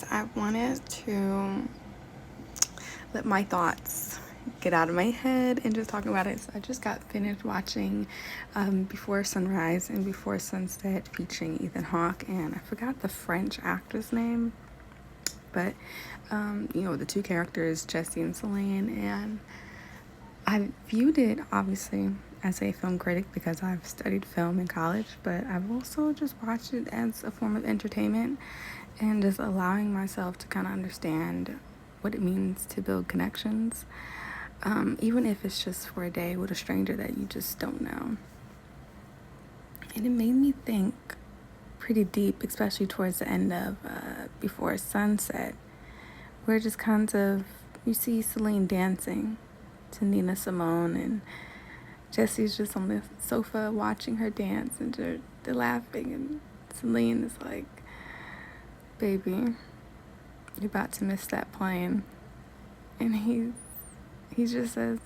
I wanted to let my thoughts get out of my head and just talk about it. So I just got finished watching Before Sunrise and Before Sunset featuring Ethan Hawke, and I forgot the French actor's name, but the two characters, Jesse and Celine, and I viewed it obviously as a film critic because I've studied film in college, but I've also just watched it as a form of entertainment and just allowing myself to kind of understand what it means to build connections, even if it's just for a day with a stranger that you just don't know. And it made me think pretty deep, especially towards the end of Before Sunset, where just kind of you see Celine dancing to Nina Simone, and Jesse's just on the sofa watching her dance, and they're laughing, and Celine is like, baby, you're about to miss that plane. And he just says,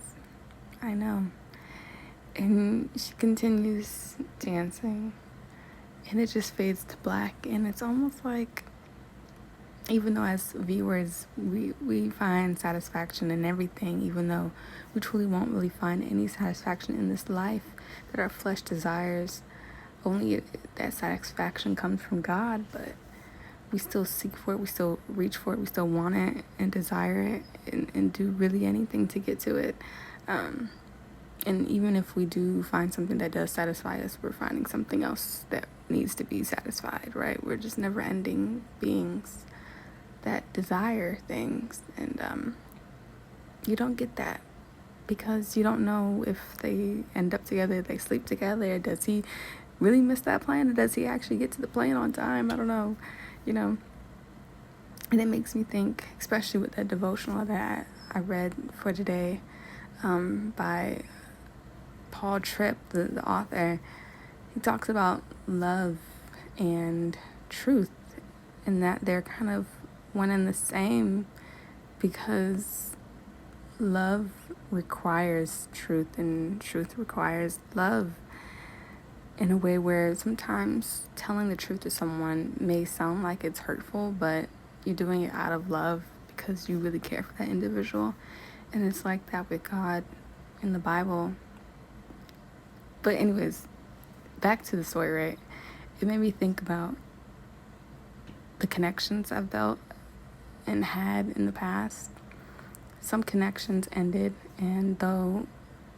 I know. And she continues dancing, and it just fades to black, and it's almost like, even though as viewers we find satisfaction in everything, even though we truly won't really find any satisfaction in this life that our flesh desires, only that satisfaction comes from God, but we still seek for it, we still reach for it, we still want it and desire it, and do really anything to get to it. And even if we do find something that does satisfy us, we're finding something else that needs to be satisfied, right? We're just never-ending beings that desire things, and you don't get that because you don't know if they end up together, if they sleep together. Does he really miss that plane, or does he actually get to the plane on time? I don't know, and it makes me think, especially with that devotional that I read for today, by Paul Tripp, the author. He talks about love and truth, and that they're kind of one and the same, because love requires truth and truth requires love, in a way where sometimes telling the truth to someone may sound like it's hurtful, but you're doing it out of love because you really care for that individual. And it's like that with God in the Bible. But anyways, back to the story, right? It made me think about the connections I've built and had in the past. Some connections ended, and though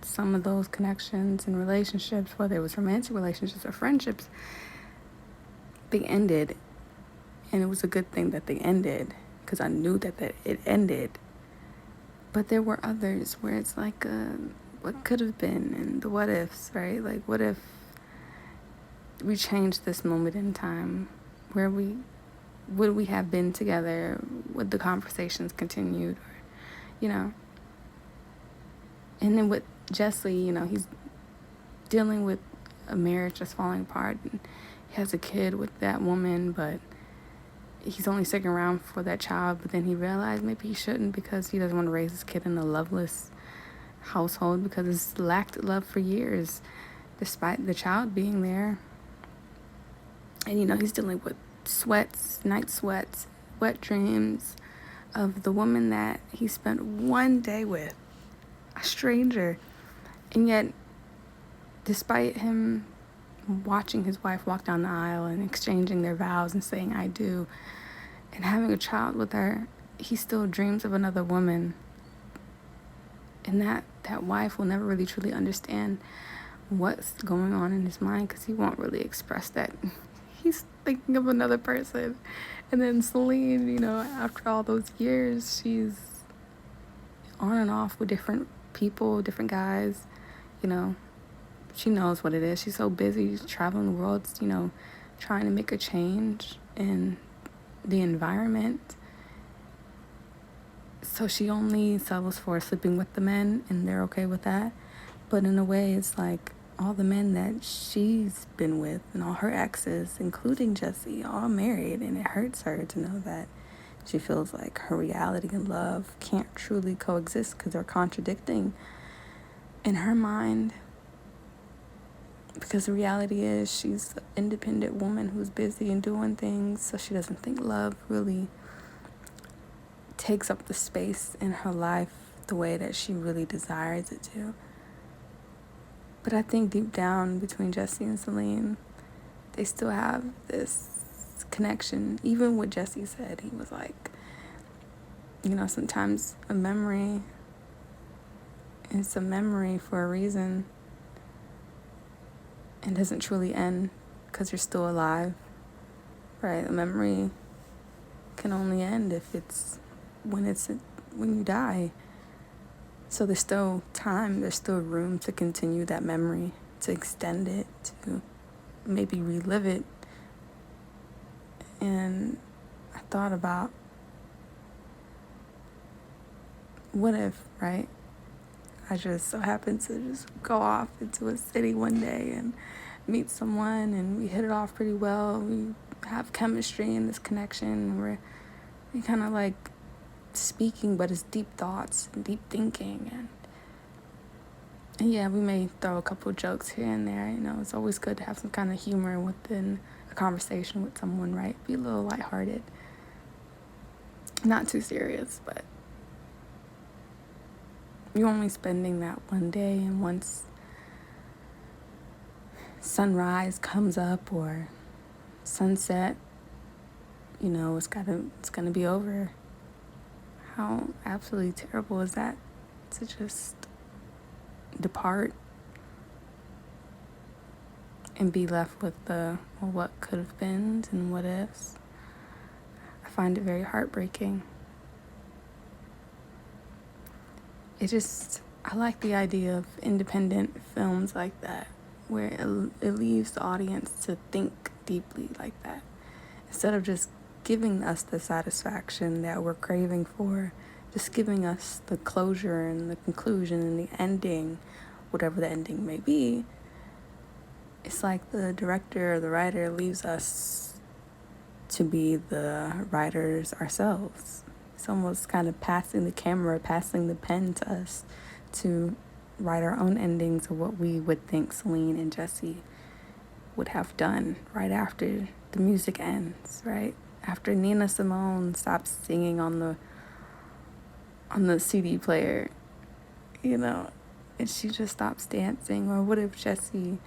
some of those connections and relationships, whether it was romantic relationships or friendships, they ended, and it was a good thing that they ended because I knew that it ended. But there were others where it's like what could have been, and the what ifs, right? Like, what if we changed this moment in time? Where would we have been together? Would the conversations continued? Or, and then with Jesse, he's dealing with a marriage that's falling apart, and he has a kid with that woman, but he's only sticking around for that child. But then he realized maybe he shouldn't, because he doesn't want to raise his kid in a loveless household, because it's lacked love for years despite the child being there. And he's dealing with night sweats, wet dreams of the woman that he spent one day with, a stranger. And yet, despite him watching his wife walk down the aisle and exchanging their vows and saying I do and having a child with her, he still dreams of another woman. And that wife will never really truly understand what's going on in his mind, because he won't really express that he's thinking of another person. And then Celine, after all those years, she's on and off with different people, different guys. She knows what it is. She's so busy traveling the world, trying to make a change in the environment. So she only settles for sleeping with the men, and they're okay with that. But in a way, it's like all the men that she's been with and all her exes, including Jesse, all married, and it hurts her to know that she feels like her reality and love can't truly coexist because they're contradicting in her mind. Because the reality is she's an independent woman who's busy and doing things, so she doesn't think love really takes up the space in her life the way that she really desires it to. But I think deep down between Jesse and Celine, they still have this connection. Even what Jesse said, he was like, sometimes a memory is a memory for a reason and doesn't truly end because you're still alive, right? A memory can only end if it's when you die. So there's still time, there's still room to continue that memory, to extend it, to maybe relive it. And I thought about, what if, right? I just so happened to just go off into a city one day and meet someone, and we hit it off pretty well. We have chemistry and this connection, and we kind of like speaking, but it's deep thoughts and deep thinking, and yeah, we may throw a couple jokes here and there. It's always good to have some kind of humor within a conversation with someone, right? Be a little lighthearted, not too serious, but you're only spending that one day, and once sunrise comes up or sunset, it's gonna be over. How absolutely terrible is that, to just depart and be left with what could have been and what ifs. I find it very heartbreaking. I like the idea of independent films like that, where it leaves the audience to think deeply like that, instead of just giving us the satisfaction that we're craving for, just giving us the closure and the conclusion and the ending, whatever the ending may be. It's like the director or the writer leaves us to be the writers ourselves. It's almost kind of passing the camera, passing the pen to us to write our own endings of what we would think Celine and Jesse would have done right after the music ends, right? After Nina Simone stops singing on the CD player, and she just stops dancing. Or what if Jesse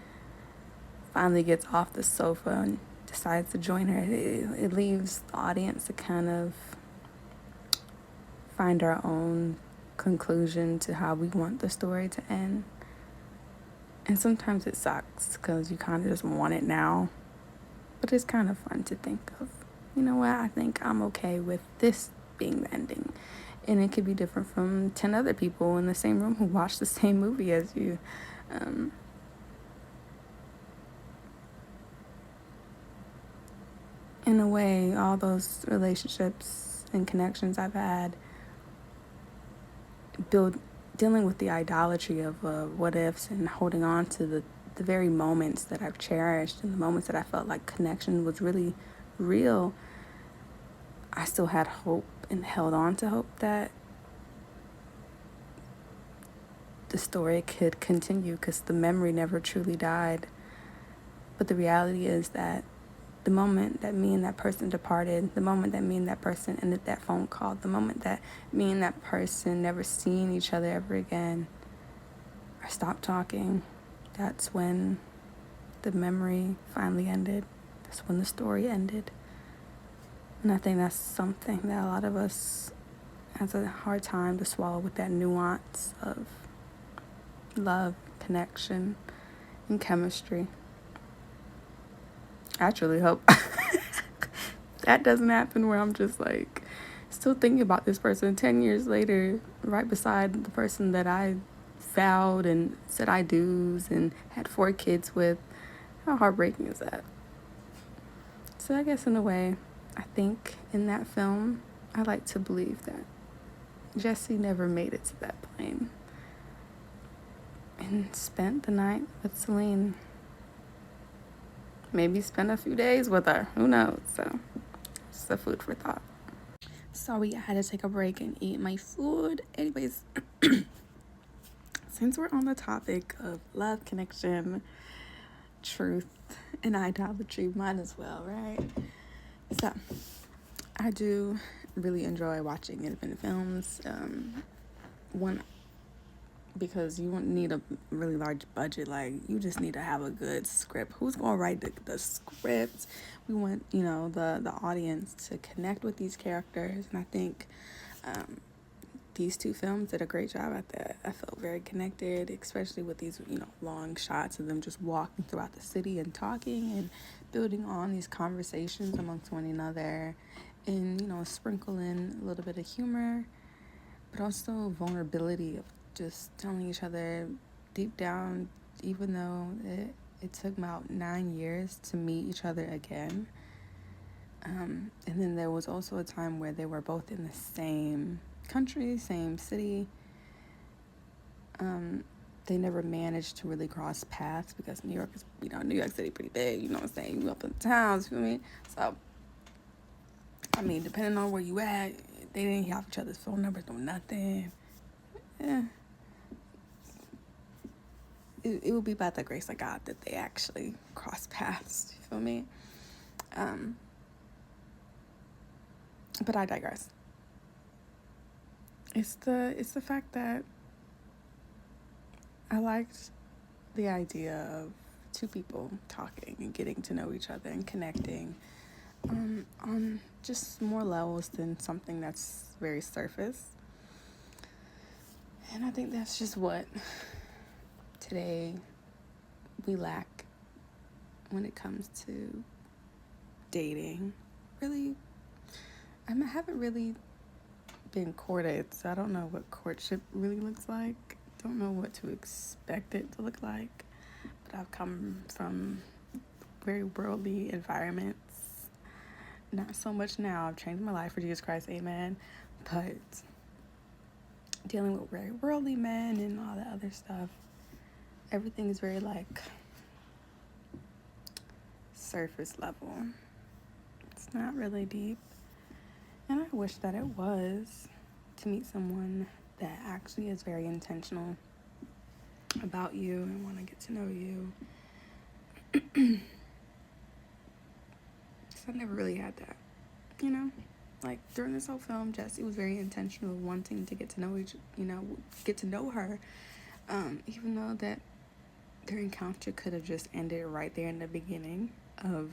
finally gets off the sofa and decides to join her? It leaves the audience to kind of find our own conclusion to how we want the story to end. And sometimes it sucks because you kind of just want it now. But it's kind of fun to think of, what, I think I'm okay with this being the ending. And it could be different from 10 other people in the same room who watched the same movie as you. In a way, all those relationships and connections I've had dealing with the idolatry of what ifs and holding on to the very moments that I've cherished and the moments that I felt like connection was really real. I still had hope and held on to hope that the story could continue, because the memory never truly died. But the reality is that the moment that me and that person departed, the moment that me and that person ended that phone call, the moment that me and that person never seen each other ever again, or stopped talking, that's when the memory finally ended. That's when the story ended. And I think that's something that a lot of us has a hard time to swallow, with that nuance of love, connection, and chemistry. I truly hope that doesn't happen, where I'm just like still thinking about this person 10 years later, right beside the person that I vowed and said I do's and had 4 kids with. How heartbreaking is that? So I guess in a way, I think in that film, I like to believe that Jesse never made it to that plane and spent the night with Celine. Maybe spend a few days with her. Who knows? So, just a food for thought. Sorry, I had to take a break and eat my food. Anyways, since we're on the topic of love, connection, truth, and idolatry, might as well, right? So, I do really enjoy watching independent films. One, because you won't need a really large budget. Like, you just need to have a good script. Who's gonna write the script? We want, the audience to connect with these characters, and I think these two films did a great job at that. I felt very connected, especially with these, long shots of them just walking throughout the city and talking and building on these conversations amongst one another, and sprinkle in a little bit of humor, but also vulnerability of just telling each other deep down, even though it took about 9 years to meet each other again. And then there was also a time where they were both in the same country, same city. They never managed to really cross paths because New York is, New York City pretty big, you know what I'm saying? You up in towns, you feel me? So, I mean, depending on where you at, they didn't have each other's phone numbers, no nothing. Yeah. It would be by the grace of God that they actually cross paths, you feel me? But I digress. It's the fact that I liked the idea of two people talking and getting to know each other and connecting on just more levels than something that's very surface. And I think that's just what today we lack when it comes to dating. Really, I haven't really been courted, so I don't know what courtship really looks like. Don't know what to expect it to look like. But I've come from very worldly environments. Not so much now. I've changed my life for Jesus Christ, amen. But dealing with very worldly men and all that other stuff, everything is very surface level. It's not really deep. And I wish that it was, to meet someone that actually is very intentional about you and want to get to know you. So I never really had that, Like, during this whole film, Jesse was very intentional, wanting to get to know her, even though that their encounter could have just ended right there in the beginning of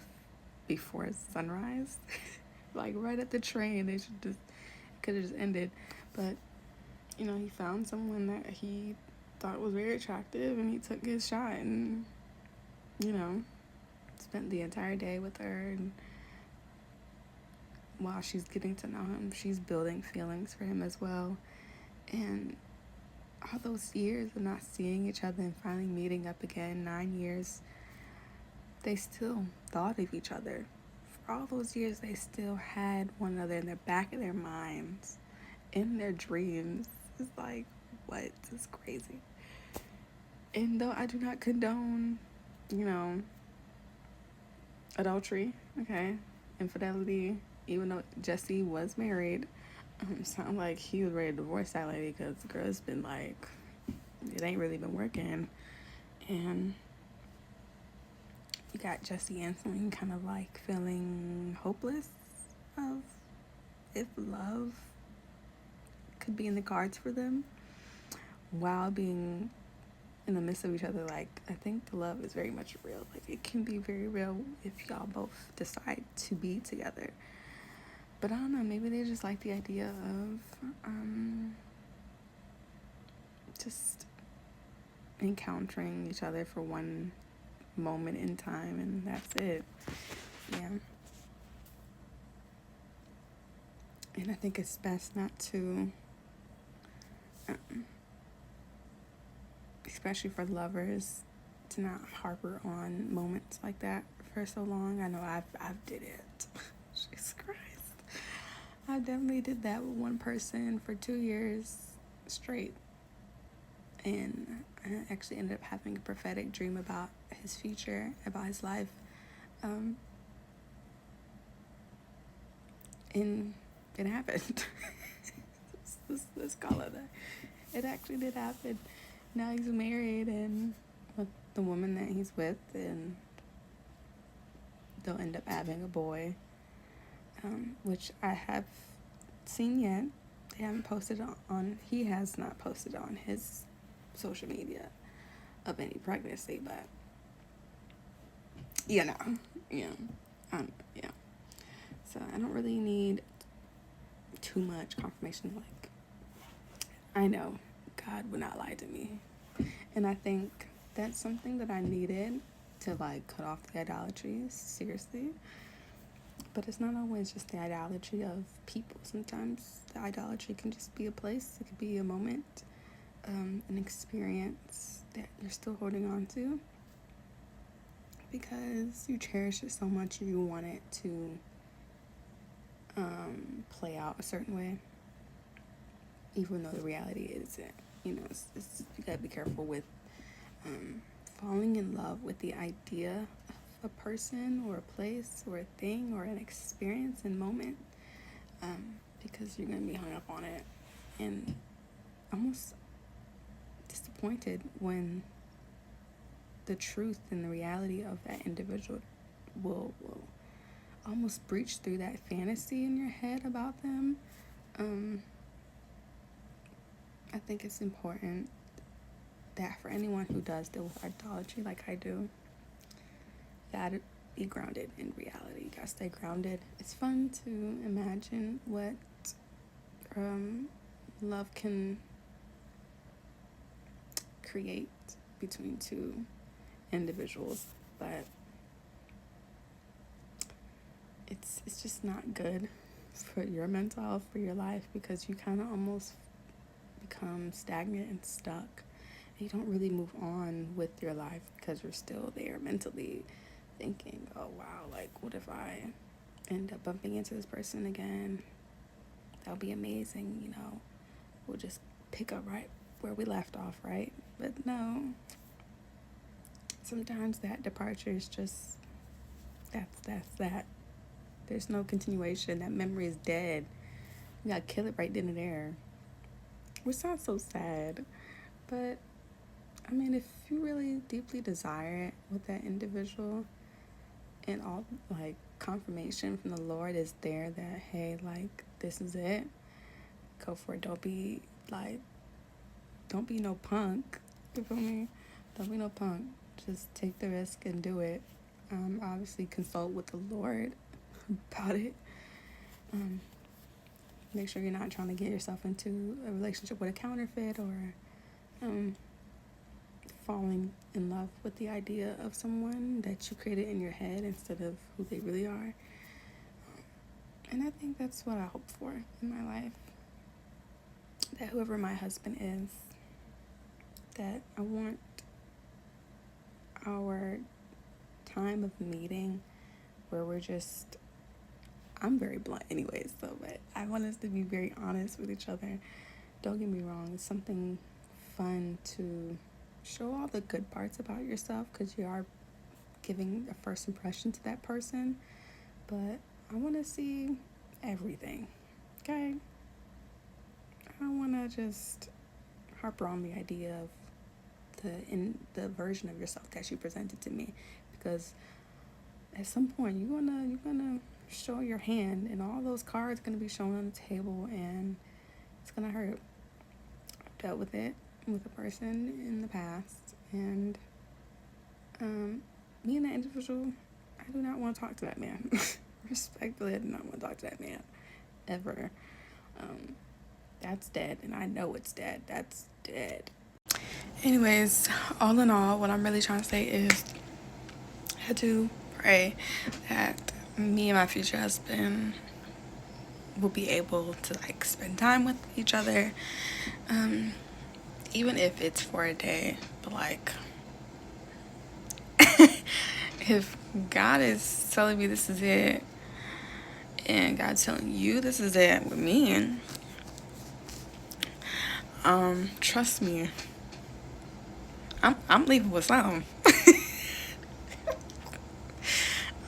before sunrise. Like, right at the train, they could have just ended. But, he found someone that he thought was very attractive, and he took his shot and, spent the entire day with her. And while she's getting to know him, she's building feelings for him as well. And all those years of not seeing each other and finally meeting up again, 9 years, they still thought of each other. For all those years, they still had one another in the back of their minds, in their dreams. It's like, what? It's crazy. And though I do not condone, adultery, okay, infidelity, even though Jesse was married, it sounded like he was ready to divorce that lady because the girl's been like, it ain't really been working. And you got Jesse Anselin kind of like feeling hopeless of if love could be in the cards for them while being in the midst of each other. Like, I think the love is very much real. Like, it can be very real if y'all both decide to be together. But I don't know, maybe they just like the idea of just encountering each other for one moment in time, and that's it. Yeah. And I think it's best not to, especially for lovers, to not harbor on moments like that for so long. I know I've did it. Jesus Christ. I definitely did that with one person for 2 years straight. And I actually ended up having a prophetic dream about his future, about his life. And it happened. Let's call it that. It actually did happen. Now he's married and with the woman that he's with, and they'll end up having a boy, which I have seen yet. They haven't posted on he has not posted on his social media of any pregnancy, but yeah. So I don't really need too much confirmation. Like, I know God would not lie to me, and I think that's something that I needed to like cut off the idolatry seriously. But it's not always just the idolatry of people. Sometimes the idolatry can just be a place. It could be a moment, an experience that you're still holding on to because you cherish it so much and you want it to play out a certain way, even though the reality isn't. You know, it's you gotta be careful with falling in love with the idea of a person or a place or a thing or an experience and moment, because you're gonna be hung up on it and almost disappointed when the truth and the reality of that individual will almost breach through that fantasy in your head about them. I think it's important that for anyone who does deal with idolatry like I do, you gotta be grounded in reality. You gotta stay grounded. It's fun to imagine what love can create between two individuals, but it's just not good for your mental health, for your life, because you kind of almost become stagnant and stuck. You don't really move on with your life because you're still there mentally thinking, oh wow, like what if I end up bumping into this person again? That'll be amazing, you know. We'll just pick up right where we left off, right? But no. Sometimes that departure is just that's that. There's no continuation. That memory is dead. You gotta kill it right then and there. Which sounds so sad. But I mean, if you really deeply desire it with that individual and all like confirmation from the Lord is there that, hey, like this is it, go for it. Don't be no punk. You feel me? Don't be no punk. Just take the risk and do it. Obviously consult with the Lord about it. Make sure you're not trying to get yourself into a relationship with a counterfeit or falling in love with the idea of someone that you created in your head instead of who they really are. And I think that's what I hope for in my life. That whoever my husband is, that I want our time of meeting where we're just, I'm very blunt anyways, so, but I want us to be very honest with each other. Don't get me wrong, it's something fun to show all the good parts about yourself because you are giving a first impression to that person, but I want to see everything, okay? I don't want to just harper on the idea of the version of yourself that you presented to me, because at some point you're gonna show your hand and all those cards are gonna be shown on the table and it's gonna hurt. I've dealt with it with a person in the past, and me and that individual, I do not want to talk to that man. Respectfully, I do not want to talk to that man ever. That's dead, and I know it's dead. That's dead. Anyways, all in all, what I'm really trying to say is I do pray that me and my future husband will be able to like spend time with each other, even if it's for a day, but like if God is telling me this is it and God's telling you this is it with me, trust me, I'm leaving with something.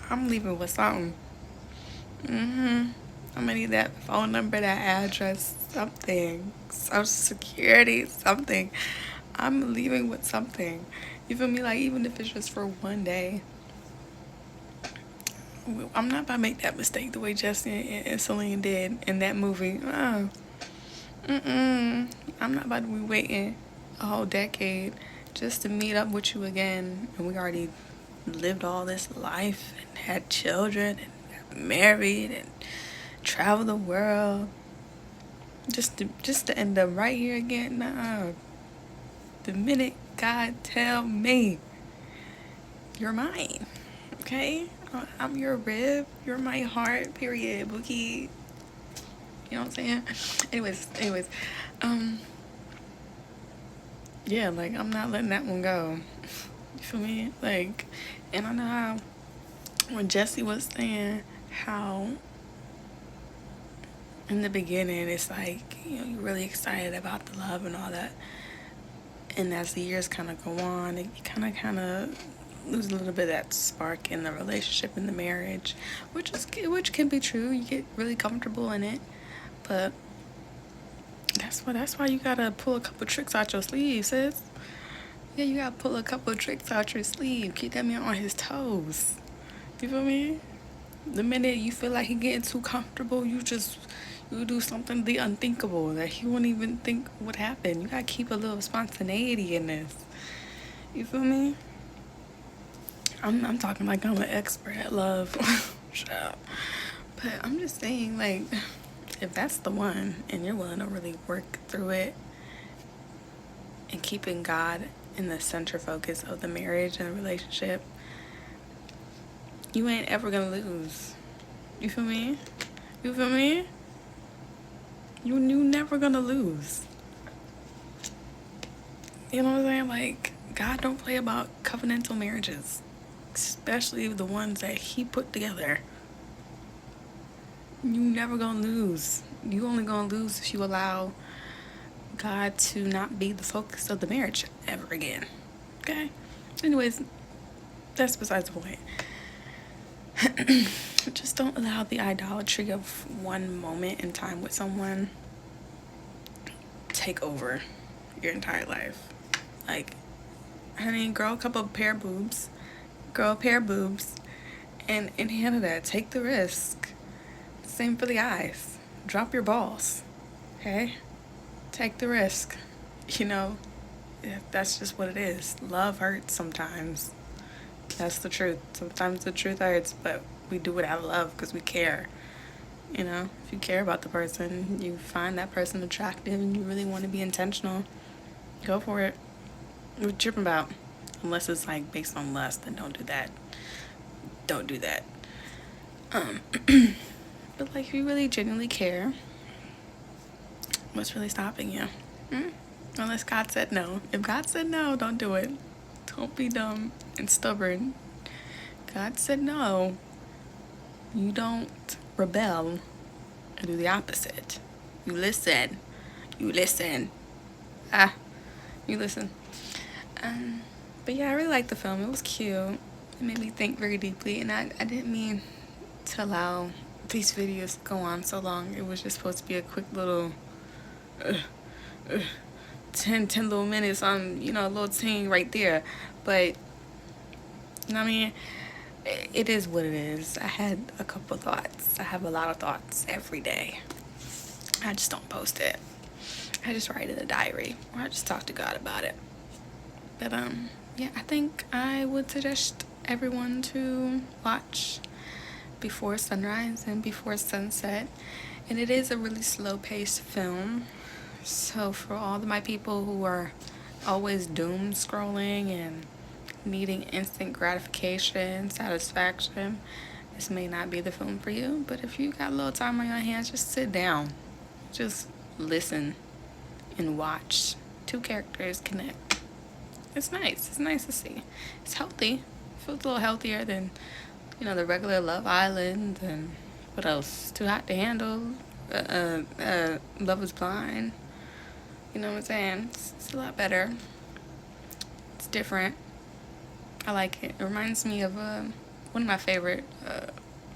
I'm leaving with something. I'm gonna need that phone number, that address, something, social security, something. I'm leaving with something. You feel me? Like, even if it's just for one day, I'm not about to make that mistake the way Jesse and Celine did in that movie. I'm not about to be waiting a whole decade just to meet up with you again. And we already lived all this life and had children and got married and traveled the world. Just to end up right here again. Nuh-uh. The minute God tell me you're mine, okay? I'm your rib, you're my heart, period, bookie. You know what I'm saying? Anyways, yeah, like, I'm not letting that one go. You feel me? Like, and I know how, when Jesse was saying how in the beginning it's like, you're really excited about the love and all that. And as the years kind of go on, it kind of lose a little bit of that spark in the relationship, in the marriage, which can be true. You get really comfortable in it, but that's why you gotta pull a couple tricks out your sleeve, sis. Yeah, you gotta pull a couple tricks out your sleeve. Keep that man on his toes. You feel me? The minute you feel like he getting too comfortable, you do something the unthinkable that he wouldn't even think would happen. You gotta keep a little spontaneity in this. You feel me? I'm talking like I'm an expert at love. Shut up. But I'm just saying, like, if that's the one and you're willing to really work through it and keeping God in the center focus of the marriage and the relationship, you ain't ever gonna lose. You feel me? You feel me? You never gonna lose. You know what I'm saying? Like, God don't play about covenantal marriages, especially the ones that he put together. You never gonna lose. You only gonna lose if you allow God to not be the focus of the marriage ever again. Okay? Anyways, that's besides the point. Just don't allow the idolatry of one moment in time with someone take over your entire life. Like, honey, grow a couple pair of boobs, and handle that. Take the risk. Same for the eyes. Drop your balls. Okay? Take the risk. That's just what it is. Love hurts sometimes. That's the truth. Sometimes the truth hurts, but we do it out of love because we care. If you care about the person, you find that person attractive and you really want to be intentional, go for it. What you tripping about? Unless it's like based on lust, then don't do that. Don't do that. But like, if you really genuinely care, what's really stopping you? Unless God said no. If God said no, don't do it. Don't be dumb and stubborn. God said no. You don't rebel and do the opposite. You listen. You listen. But yeah, I really liked the film. It was cute. It made me think very deeply, and I didn't mean to allow these videos to go on so long. It was just supposed to be a quick little 10 little minutes on, a little thing right there. But, it is what it is. I had a couple thoughts. I have a lot of thoughts every day. I just don't post it. I just write in a diary, or I just talk to God about it. But, yeah, I think I would suggest everyone to watch Before Sunrise and Before Sunset. And it is a really slow-paced film. So for all of my people who are always doom scrolling and needing instant gratification, satisfaction, this may not be the film for you. But if you got a little time on your hands, just sit down. Just listen and watch. Two characters connect. It's nice. It's nice to see. It's healthy. It feels a little healthier than, the regular Love Island and what else? Too Hot to Handle. Love is Blind. You know what I'm saying? It's a lot better. It's different. I like it. It reminds me of one of my favorite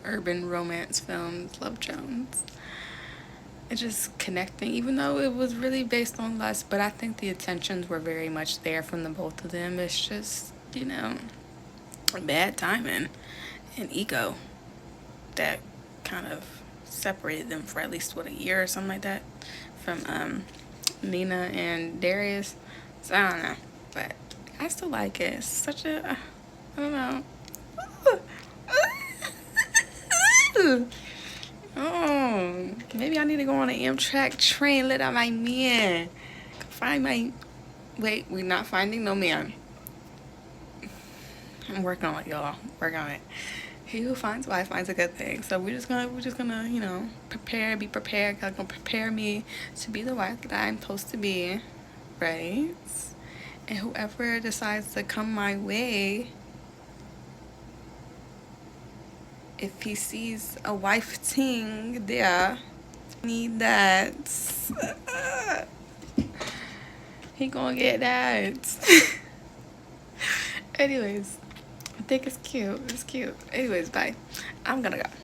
urban romance films, Love Jones. It's just connecting, even though it was really based on lust, but I think the intentions were very much there from the both of them. It's just, bad timing and ego. that kind of separated them for at least a year or something like that from Nina and Darius. So I don't know, but I still like it. It's such a, I don't know. Oh, maybe I need to go on an Amtrak train, let out my man. Find my, wait, we're not finding no man. I'm working on it, y'all. Working on it. He who finds a wife finds a good thing. So we're just gonna, you know, be prepared. God gonna prepare me to be the wife that I'm supposed to be, right? And whoever decides to come my way, if he sees a wife ting there, need that. He gonna get that. Anyways, I think it's cute. It's cute. Anyways, bye. I'm gonna go.